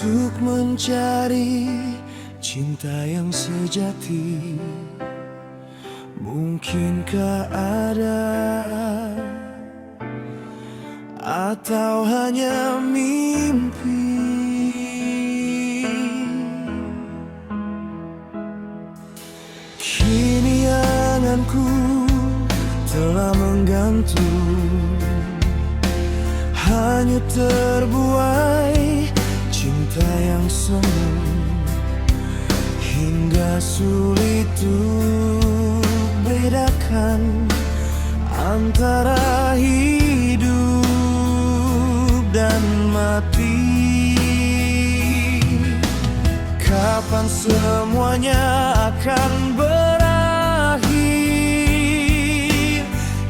Untuk mencari cinta yang sejati, mungkinkah ada atau hanya mimpi? Kini anganku telah menggantung, hanyut terbuai cinta yang semu, hingga sulit untuk bedakan antara hidup dan mati. Kapan semuanya akan berakhir?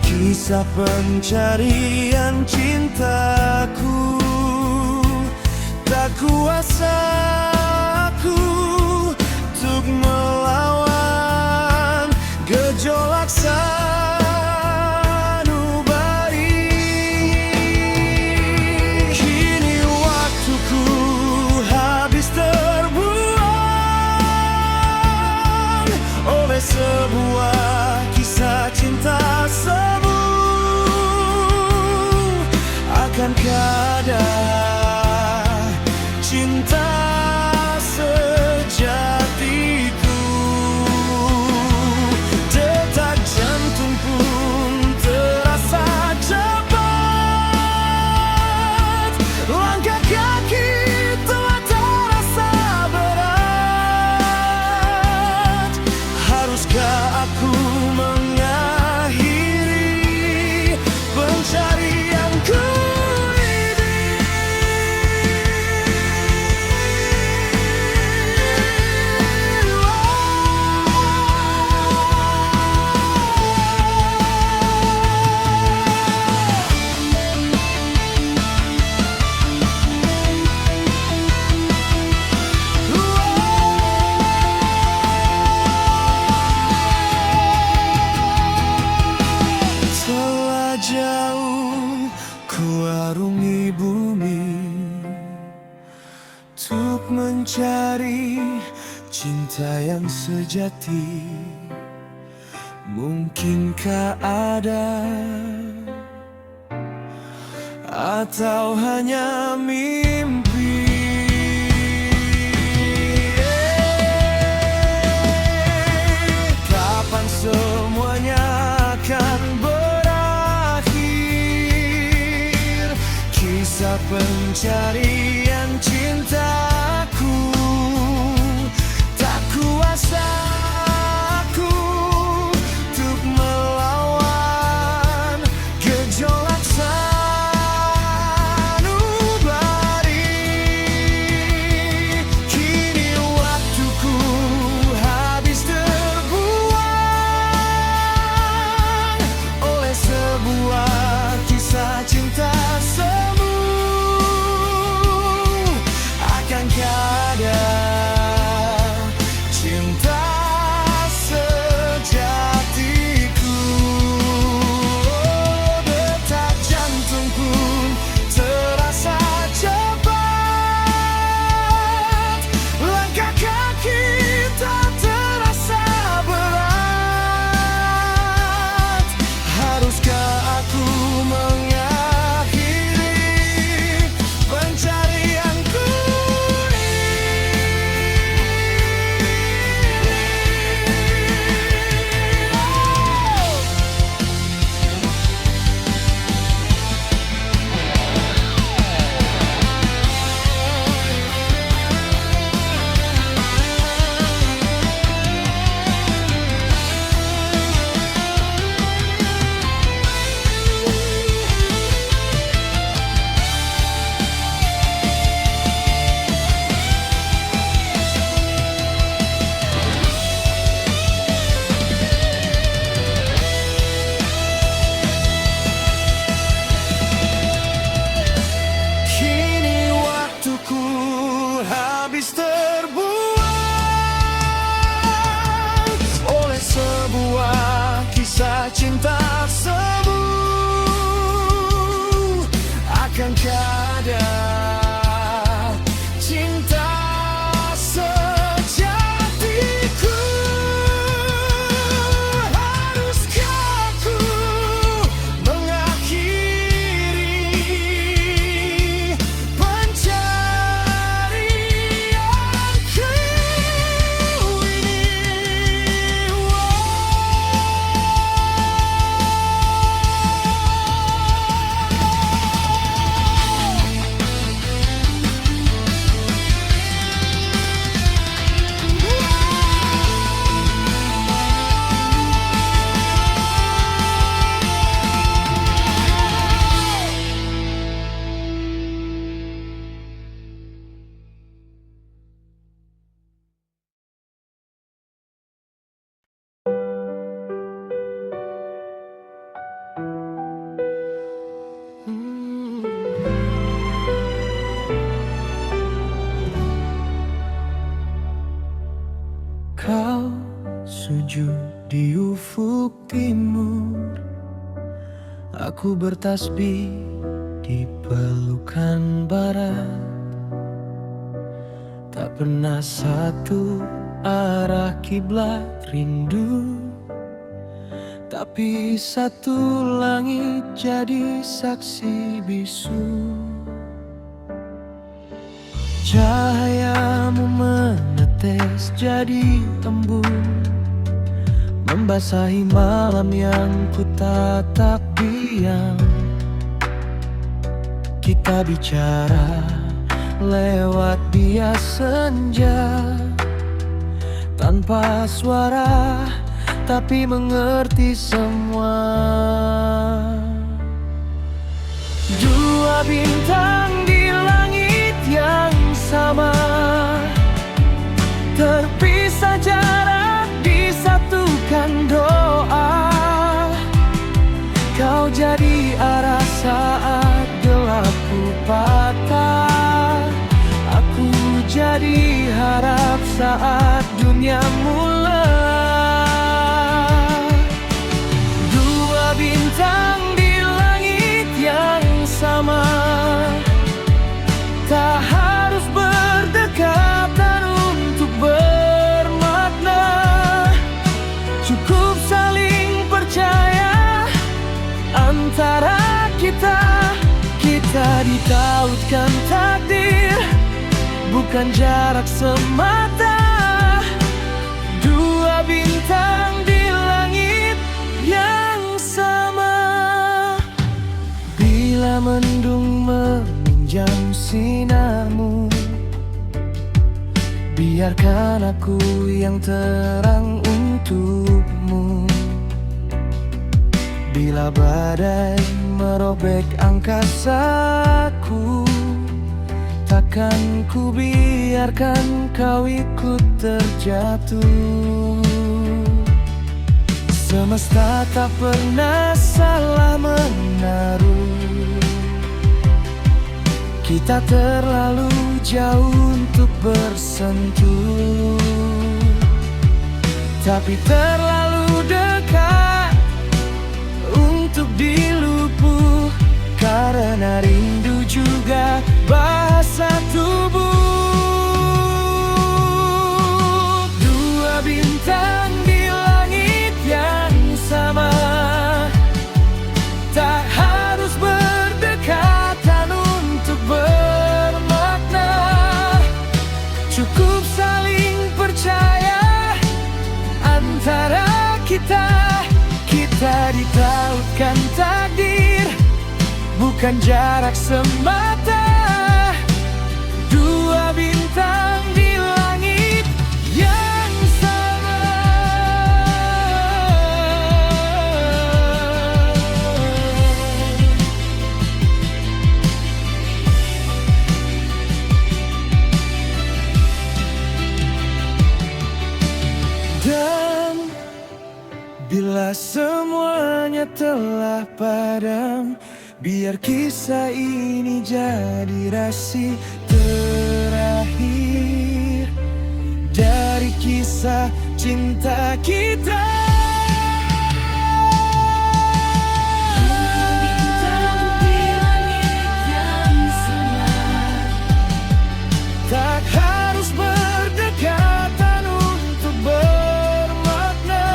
Kisah pencarian cintaku, tak kuasa aku untuk melawan gejolak sanubari. Kini waktuku habis terbuang oleh sebuah kisah cinta semu. Akankah ada cinta sejatiku? Detak jantung pun terasa cepat, langkah kaki telah terasa berat. Haruskah aku mengakhiri pencarianku? Jauh ku arungi bumi untuk mencari cinta yang sejati. Mungkinkah ada atau hanya mimpi? Kapan semuanya akan kisah pencarian cintaku? Tak kuasa aku untuk melawan gejolak sanubari. Kini waktuku habis terbuang oleh sebuah kisah cinta semu. menuju di ufuk timur. Aku bertasbih di pelukan barat. Tak pernah satu arah kiblat rindu, tapi satu langit jadi saksi bisu. Cahayamu menetes jadi embun, membasahi malam yang ku tatap diam. Kita bicara lewat bias senja, tanpa suara tapi mengerti semua. Dua bintang di langit yang sama, terpisah jarak disatukan doa. Kau jadi arah saat gelapku patah, aku jadi harap saat dunia mulai. Dua bintang di langit yang sama, tak harus berdekatan untuk bermakna. Cukup saling percaya antara kita. Kita ditautkan takdir, bukan jarak semata. Dua bintang di langit yang sama. Bila mendung meminjam sinarmu, biarkan aku yang terang untukmu. Bila badai merobek angkasaku, takkan ku biarkan kau ikut terjatuh. Semesta tak pernah salah menaruh, kita terlalu jauh untuk bersentuh, tapi terlalu dekat untuk diluluh. Karena rindu juga bahasa tubuh. Dua bintang di langit yang sama, tak harus berdekatan untuk bermakna. Cukup saling percaya antara kita. Kita ditautkan takdir, bukan jarak semata. Dua bintang di langit yang sama. Dan bila semuanya telah padam, biar kisah ini jadi rasi terakhir dari kisah cinta kita. Bintang di langit yang sama, tak harus berdekatan untuk bermakna.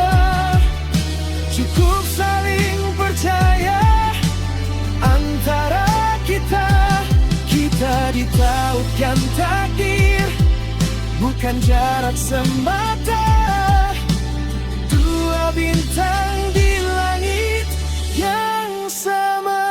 Cukup saling percaya antara kita. Kita ditautkan takdir, bukan jarak semata. Dua bintang di langit yang sama.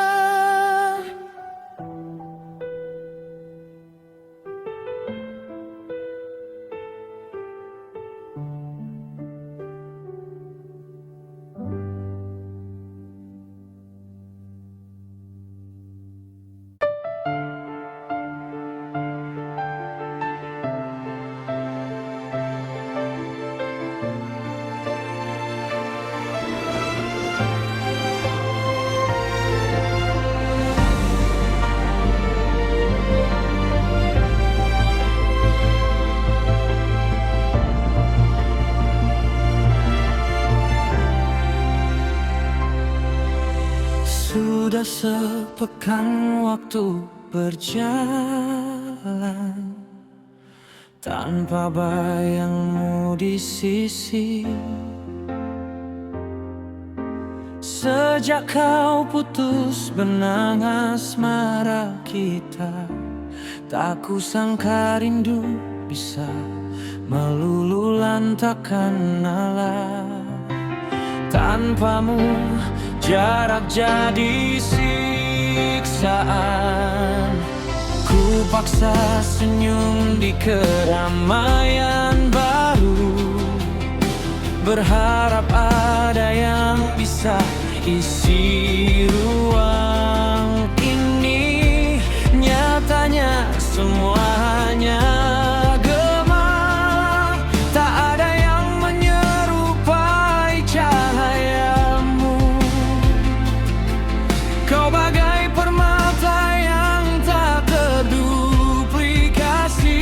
sepekan waktu berjalan tanpa bayangmu di sisi. Sejak kau putus benang asmara kita, tak kusangka rindu bisa meluluhlantakkan nalar. Tanpamu jarak jadi siksaan. Ku paksa senyum di keramaian baru, berharap ada yang bisa isi ruang ini. Nyatanya semua hanya gelap, tak ada yang menyerupai cahayamu. Kau bagai permata yang tak terduplikasi.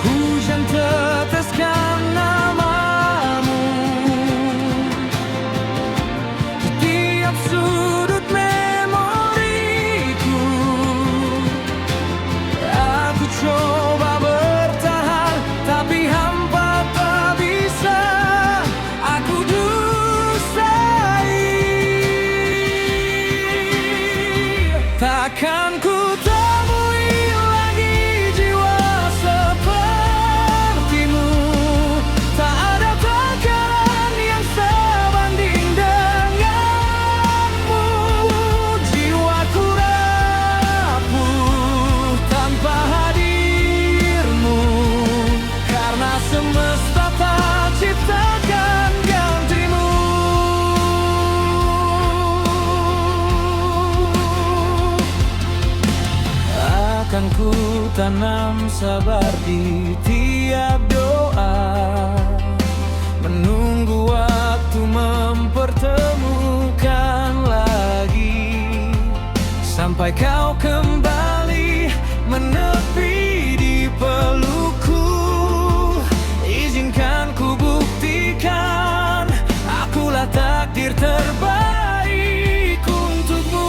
Hujan teteskan namamu setiap sudut memoriku. Aku coba bertahan, tapi hampa tak bisa aku dustai. Takkan ku temui lagi jiwa sepertimu. Tak ada takaran yang sebanding denganmu. Jiwaku rapuh tanpa hadirmu, karena semesta tak ciptakan gantimu. Akan ku tanam sabar di tiap doa, menunggu waktu mempertemukan lagi, sampai kau kembali menepi di pelukku. Izinkan ku buktikan akulah takdir terbaik untukmu.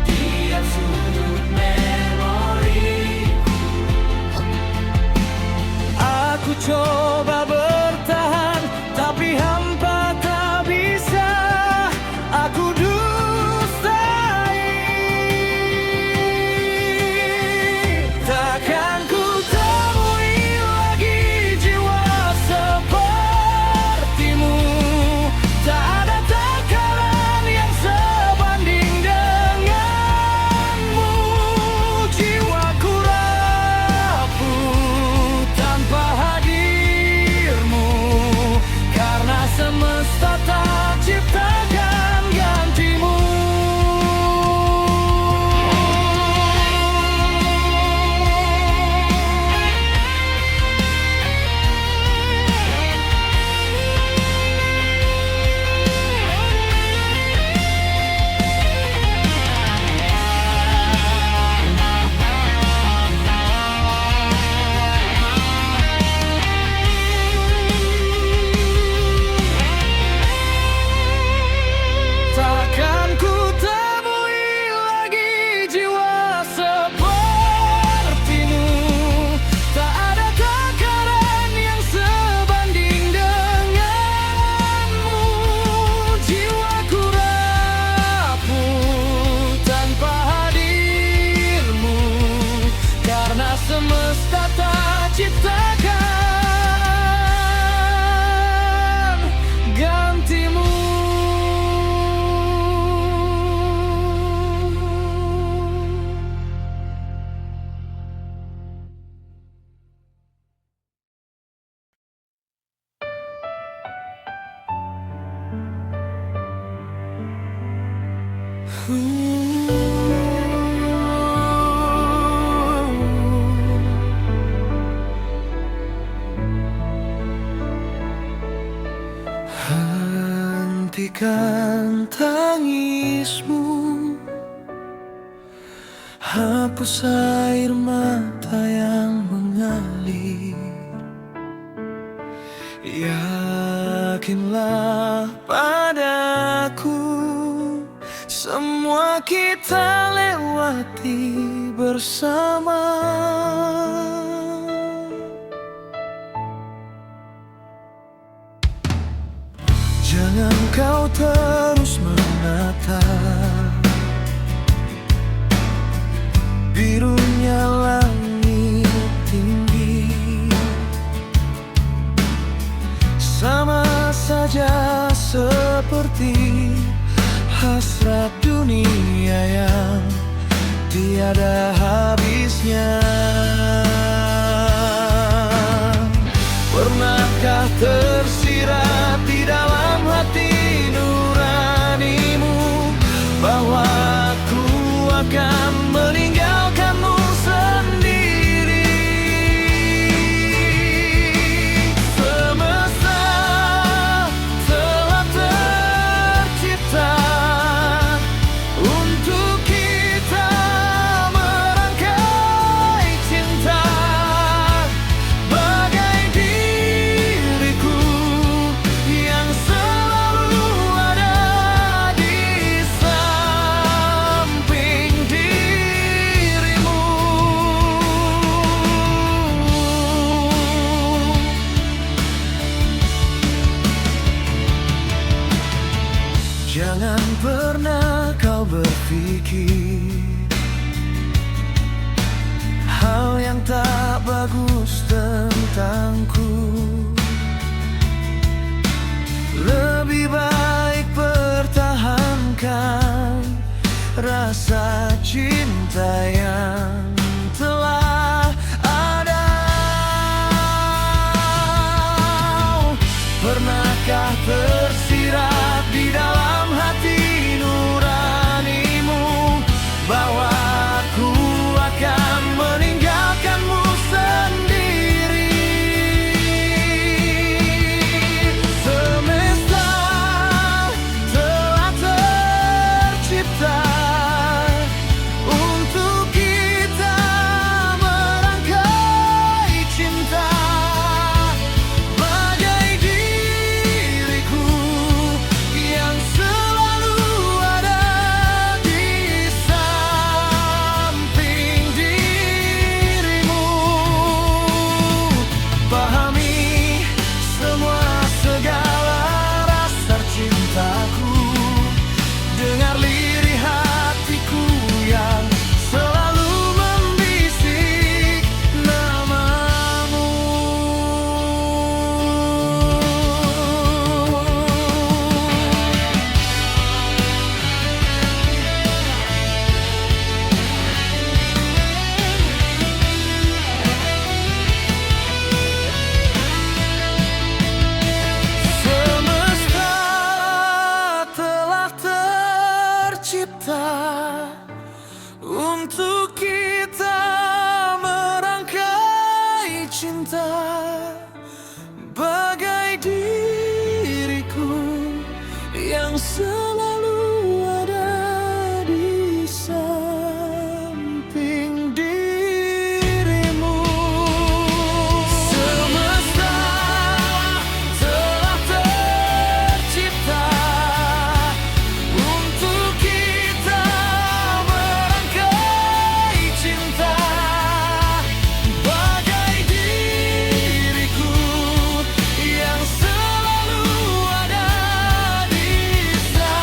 Tiap sudut memori, aku coba bertahan, tapi hampa tak bisa aku dustai. Takkan ku temui lagi jiwa sepertimu. Tak ada takaran yang sebanding denganmu. Jiwaku rapuh tanpa hadirmu, karena semesta tak ciptakan gantimu. Takkan ku temui lagi jiwa sepertimu. Tak ada takaran yang sebanding denganmu. Jiwaku rapuh tanpa hadirmu, karena semesta tak ciptakan gantimu. Hentikan tangismu, hapus air mata yang mengalir. yakinlah padaku, semua kita lewati bersama. Jangan kau terus menatap birunya langit tinggi, sama saja seperti hasrat dunia yang tiada habisnya. Pernahkah tersirat di dalam hati nuranimu bahwa aku akan meninggalkanmu sendiri? Semesta telah tercipta untuk kita merangkai cinta, bagai diriku yang selalu ada di samping dirimu. Jangan pernah kau berpikir hal yang tak bagus tentangku. Lebih baik pertahankan rasa cinta yang telah ada. Pernahkah tersirat di dalam hati nuranimu bahwa aku akan meninggalkanmu sendiri? Semesta telah tercipta untuk kita merangkai cinta, bagai diriku yang selalu ada di samping dirimu. Pahami semua segala rasa cintaku, dengar lirih hatiku yang selalu membisik namamu. Semesta telah tercipta untuk kita merangkai cinta, bagai diriku yang selalu ada di samping dirimu. Semesta telah tercipta untuk kita merangkai cinta, bagai diriku yang selalu ada di samping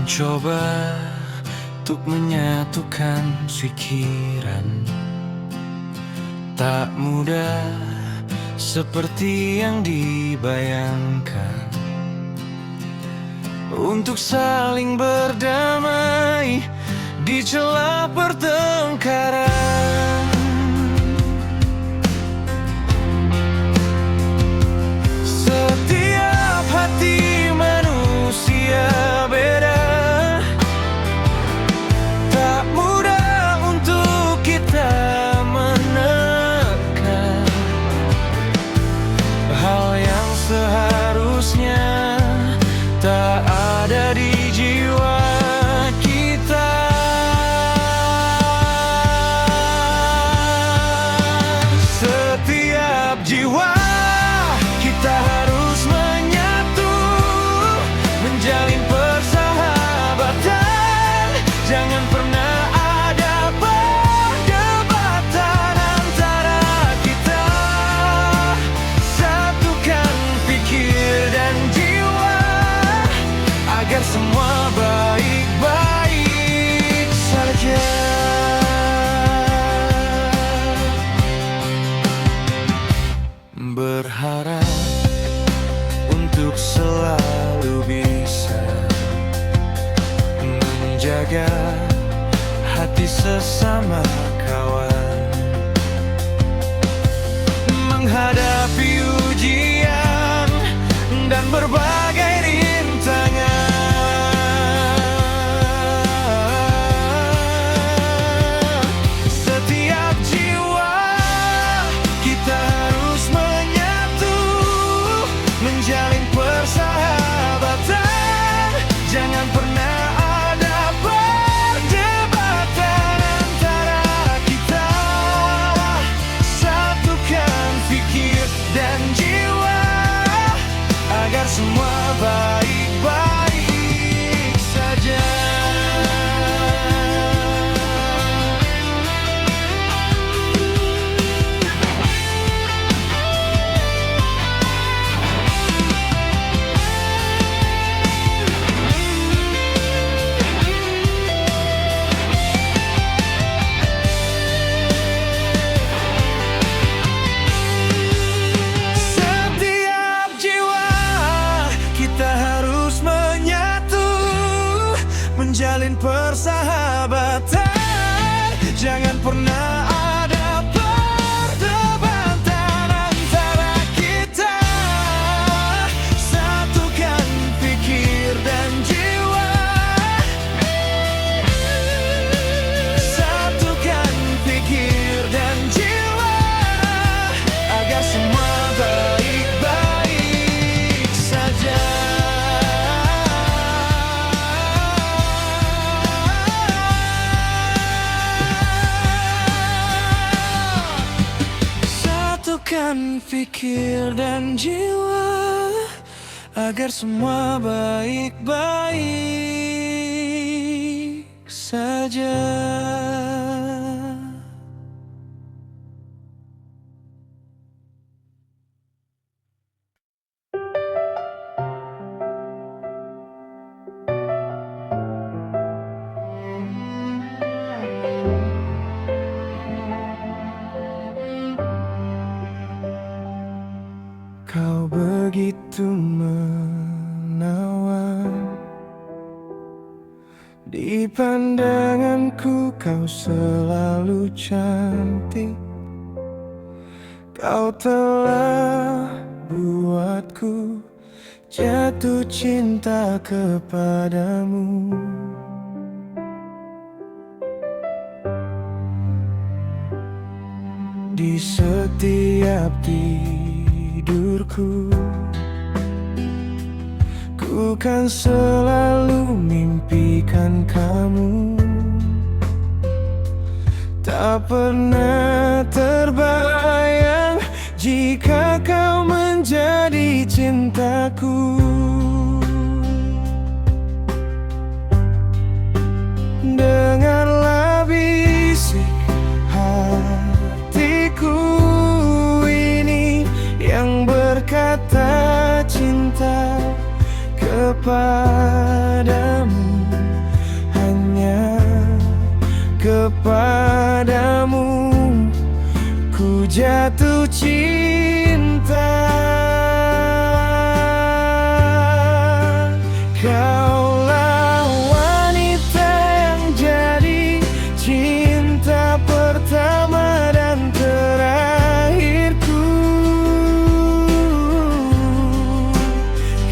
Mencoba untuk menyatukan pikiran, tak mudah seperti yang dibayangkan. Untuk saling berdamai di celah pertengkaran. Setiap hati manusia beda, tak mudah untuk kita menekan hal yang seharusnya tak ada di jiwa kita. Setiap jiwa kita harus menyatu, menjalin persahabatan. Jangan pernah ada perdebatan antara kita. Satukan pikir dan jiwa agar semua baik-baik saja. Berharap untuk selalu bisa menjaga hati sesama kawan, menghadapi ujian dan berbagai rintangan. Setiap jiwa kita harus menyatu, menjalin persahabatan. Jangan pernah ada perdebatan antara kita. Satukan pikir dan jiwa agar semua baik-baik saja. Setiap jiwa kita harus menyatu, menjalin persahabatan. Jangan pernah ada perdebatan antara kita. Satukan pikir dan jiwa, satukan pikir dan jiwa agar semua baik-baik saja. Satukan pikir dan jiwa agar semua baik-baik saja. Kau begitu menawan, di pandanganku kau selalu cantik. Kau telah buatku jatuh cinta kepadamu. Di setiap tidurku, ku kan selalu mimpikan kamu. Tak pernah terbayang jika kau menjadi cintaku. Dengarlah bisik hatiku ini yang berkata cinta kepadamu. kepadamu, ku jatuh cinta. Kaulah wanita yang jadi cinta pertama dan terakhirku.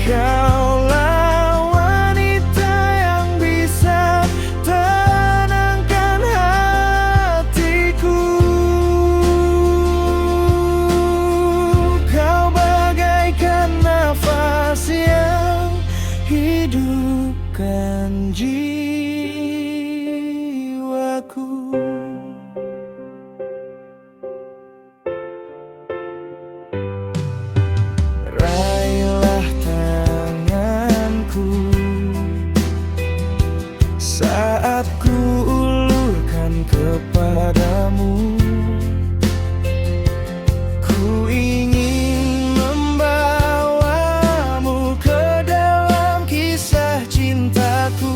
Kaulah wanita yang bisa tenangkan hatiku. Kau bagaikan nafas yang hidupkan jiwaku. Raihlah tanganku saat ku ulurkan kepadamu. Ku ingin membawamu ke dalam kisah cintaku.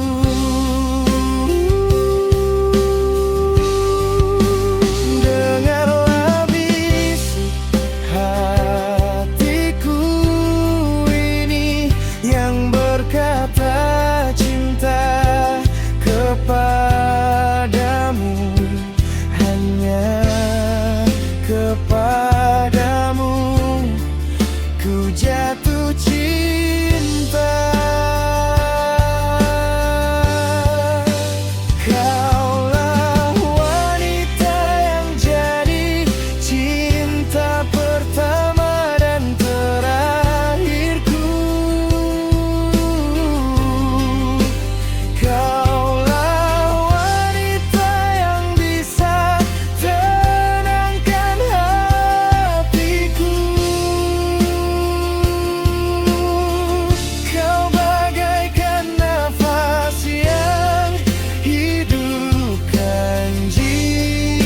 Dengarlah bisik hatiku ini yang berkata cinta kepadamu, hanya kepadamu ku jatuh cinta. Kaulah wanita yang jadi cinta pertama dan terakhirku. Kaulah wanita yang bisa tenangkan hatiku. Kau bagaikan nafas yang hidupkan jiwaku.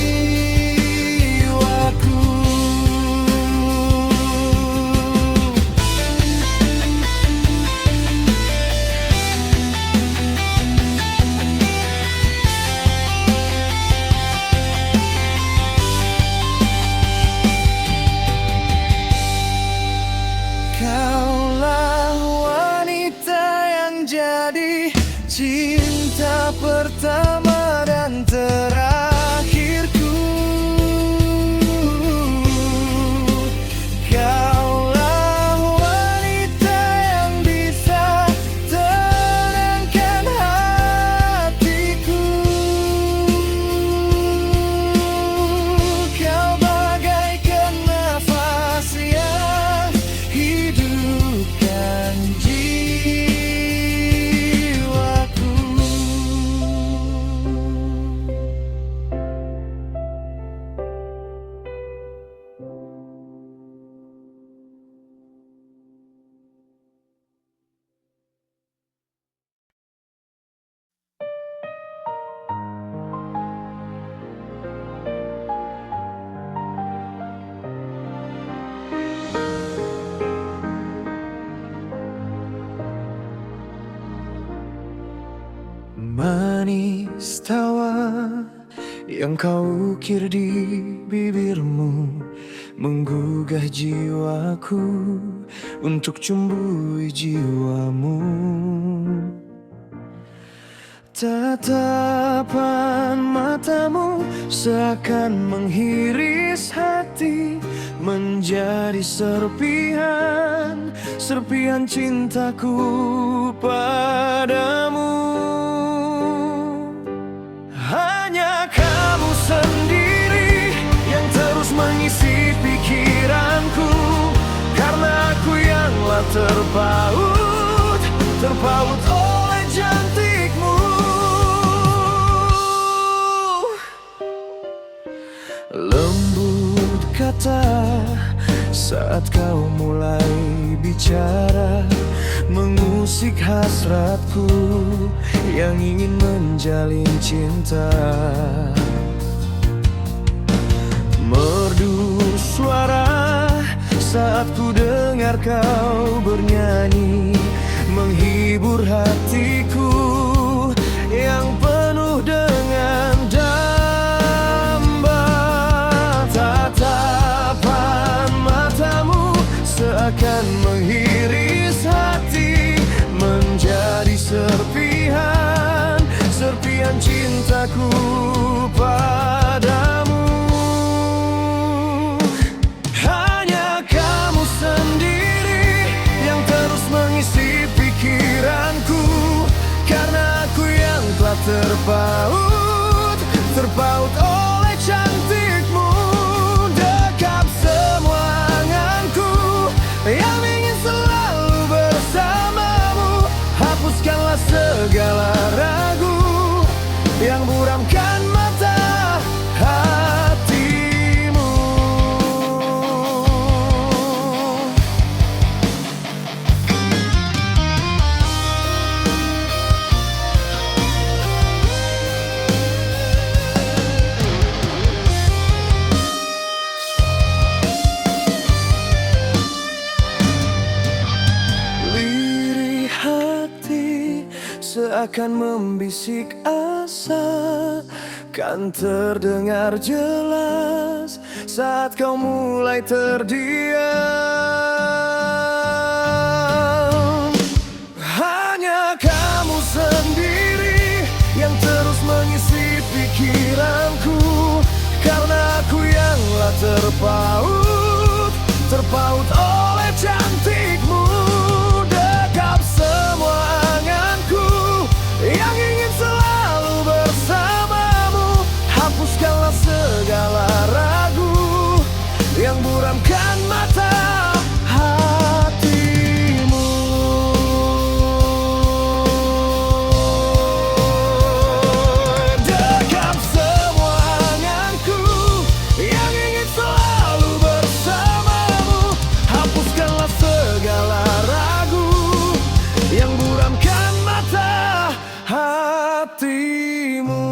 Kaulah wanita yang jadi cinta pertama dan terakhirku. Kaulah wanita yang bisa tenangkan hatiku. Kau bagaikan nafas yang hidupkan jiwaku. Manis tawa yang kau ukir di bibirmu menggugah jiwaku untuk cumbui jiwamu. Tatapan matamu seakan menghiris hati, menjadi serpihan cintaku padamu. Hanya kamu sendiri yang terus mengisi pikiranku, karena aku yanglah terpaut oleh cantikmu. Lembut kata saat kau mulai bicara, mengusik hasratku yang ingin menjalin cinta. Merdu suara saat ku dengar kau bernyanyi, menghibur hatiku yang penuh dengan damai. cintaku padamu. Hanya kamu sendiri yang terus mengisi pikiranku, karena aku yang telah terpaut oleh cantikmu. Dekap semua anganku yang ingin selalu bersamamu. Hapuskanlah segala ragu yang buramkan mata hatimu. Lirih hati seakan membisik asa, kan terdengar jelas saat kau mulai terdiam. Hanya kamu sendiri yang terus mengisi pikiranku, karena aku yang terpaut oleh cantikmu. Dekap semua anganku yang ingin selalu bersamamu. Hapuskanlah segala ragu yang buramkan mata hatimu. Dekap semua anganku yang ingin selalu bersamamu. Hapuskanlah segala ragu yang buramkan mata hatimu.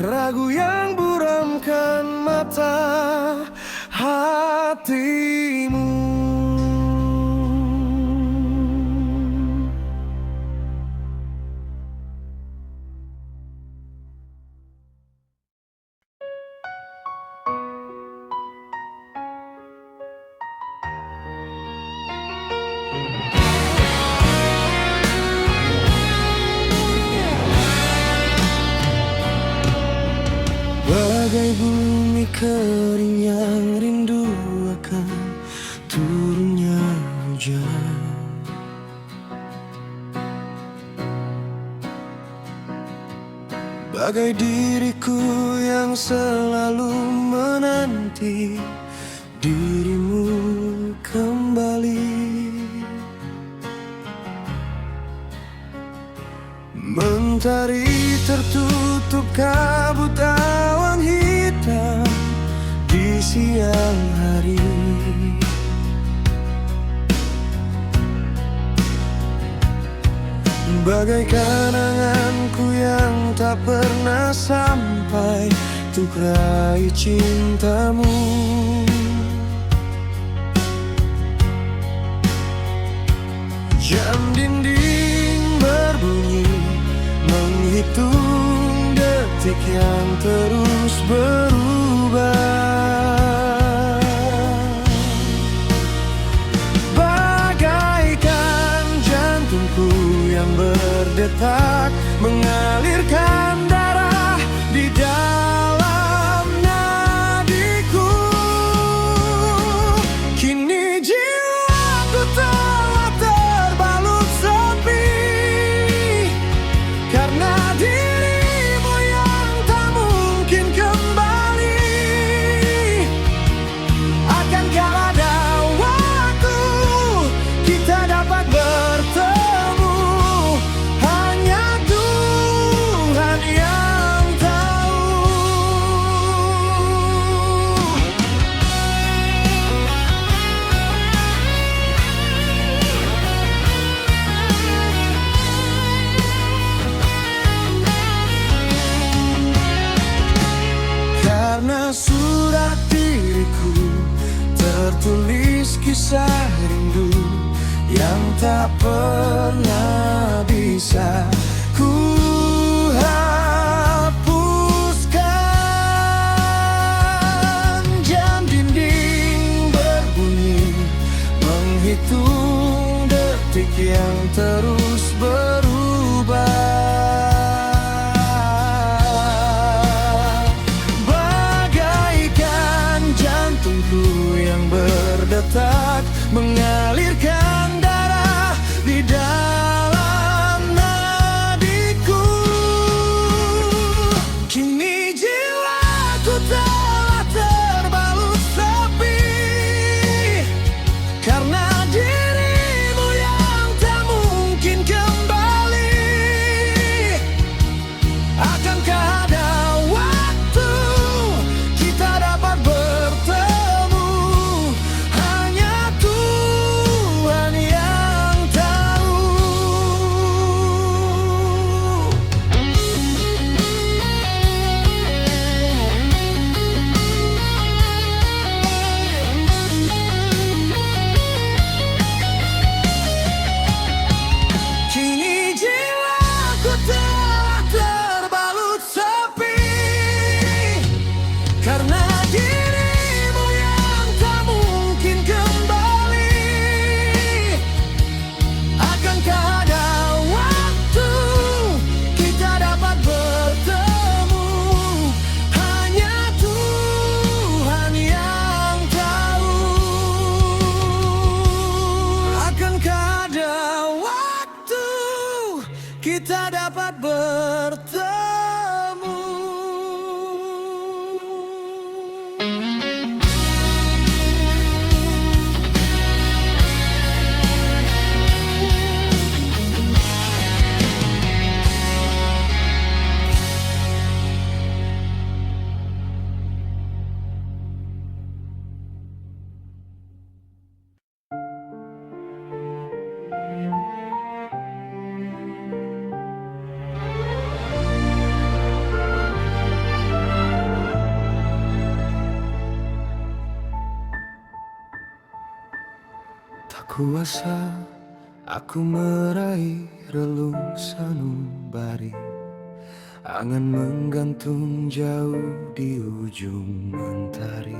Ragu yang buramkan mata hatimu. Bagai bumi kering yang rindu akan turunnya hujan, bagai diriku yang selalu menanti dirimu kembali. Mentari tertutup kabut awan hitam di siang hari, bagaikan anganku yang tak pernah sampai untuk raih cintamu. Jam dinding berbunyi menghitung detik yang terus berubah, bagaikan jantungku yang berdetak mengalirkan darah di dalam nadiku. Kini jiwaku telah terbalut sepi, karena dirimu yang tak mungkin kembali. Akankah ada waktu kita dapat bertemu? Hanya Tuhan yang tahu. Karena surat diriku tertulis kisah rindu yang tak pernah bisa ku hapuskan. Jam dinding berbunyi menghitung detik yang terus berubah, otak mengalirkan darah di dalam nadiku. Kini jiwaku telah terbalut sepi karena dirimu yang tak mungkin kembali. Akankah ada waktu kita dapat bertemu? Hanya Tuhan yang tahu. Kini jiwaku telah terbalut sepi karena dirimu yang tak mungkin kembali. Akankah ada waktu kita dapat bertemu? Hanya Tuhan yang tahu. Akankah ada waktu kita dapat bertemu? Tak kuasa aku meraih relung sanubari, angan menggantung jauh di ujung mentari.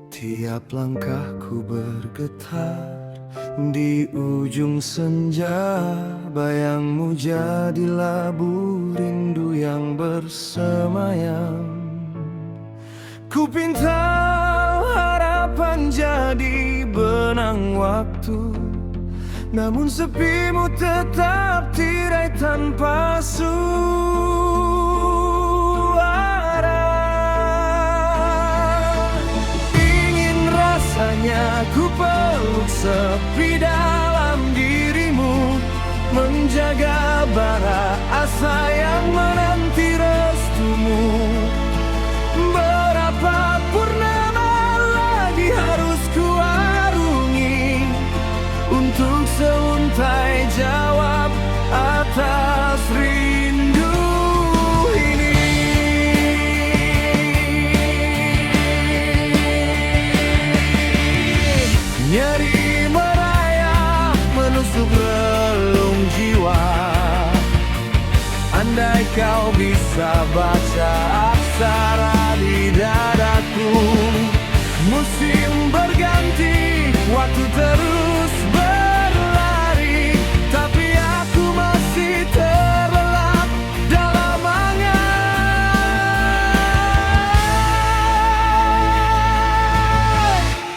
Tiap langkahku bergetar di ujung senja, bayangmu jadi labu rindu yang bersemayam. Ku pinta harapan jadi benang waktu, namun sepimu tetap tirai tanpa suara. Ingin rasanya ku peluk sepi dalam dirimu, menjaga bara asa yang menanti restumu. Berapa purnama lagi harus ku arungi untuk seuntai jawab atas rindu ini. Nyeri merayap menusuk relung jiwa, andai kau bisa baca aksara di dadaku. Musim berganti, waktu terus berlari, tapi aku masih terlelap dalam angan.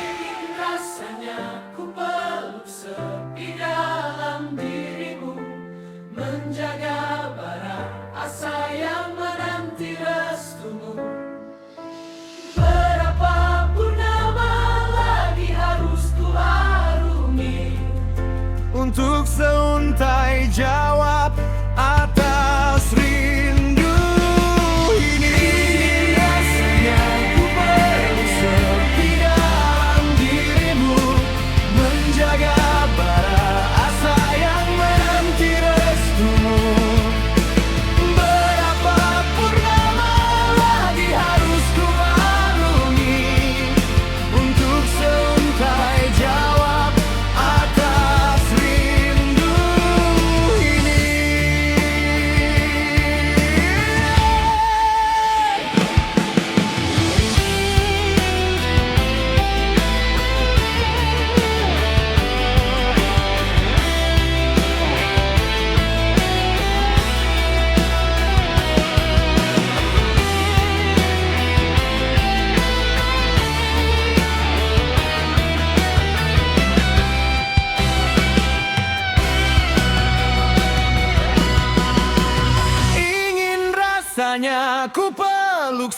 Ingin rasanya ku peluk sepi dalam dirimu, menjaga bara asa yang menanti restumu. Berapa purnama lagi harus ku arungi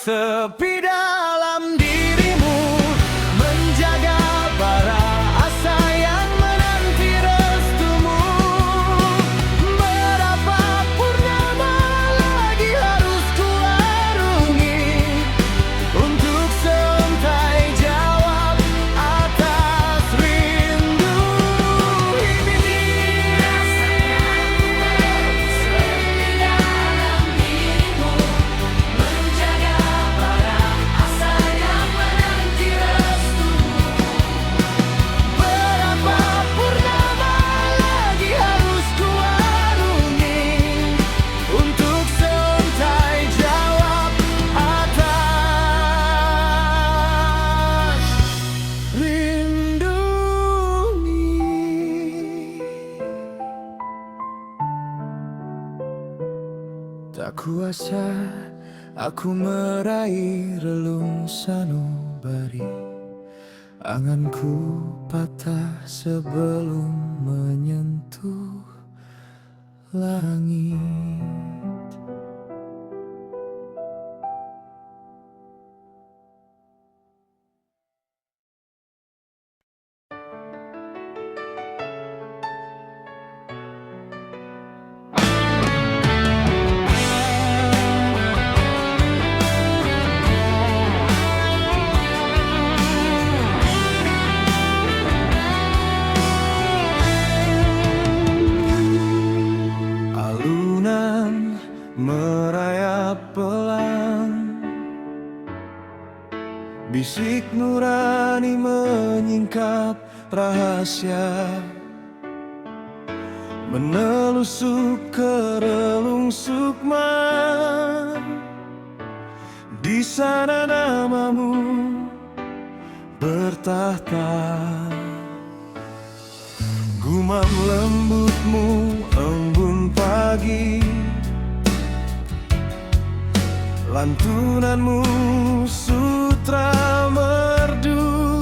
sepi dalam dirimu, menjaga bara asa yang menanti restumu. Berapa purnama lagi harus kuarungi untuk seuntai jawab atas rindu ini. Berapa purnama lagi harus kuarungi untuk seuntai jawab atas rindu ini. Tak kuasa aku meraih relung sanubari, anganku patah sebelum menyentuh langit. Alunan merayap pelan, bisik nurani menyingkap rahasia, menelusup ke relung sukma. Di sana namamu bertahta, gumam lembutmu embun pagi, lantunanmu sutra merdu,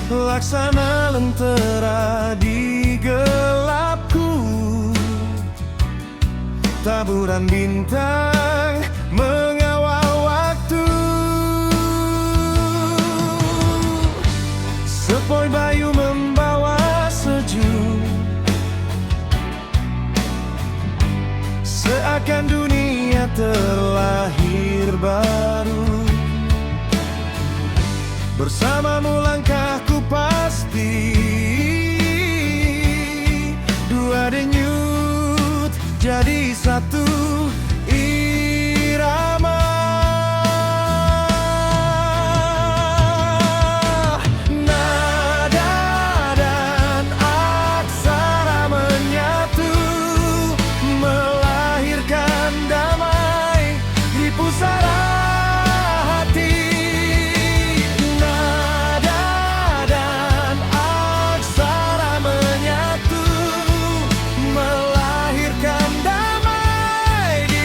laksana lentera di gelapku. Taburan bintang mengawal waktu, sepoi bayu membawa sejuk, seakan dunia terlahir baru. Bersamamu langkahku pasti, dua denyut jadi satu irama. Nada dan aksara menyatu, melahirkan damai di pusara hati. Nada dan aksara menyatu, melahirkan damai di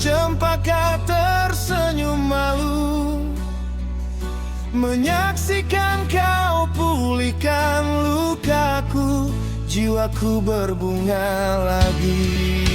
cempaka tersenyum malu, menyaksikan kau pulihkan lukaku, jiwaku berbunga lagi.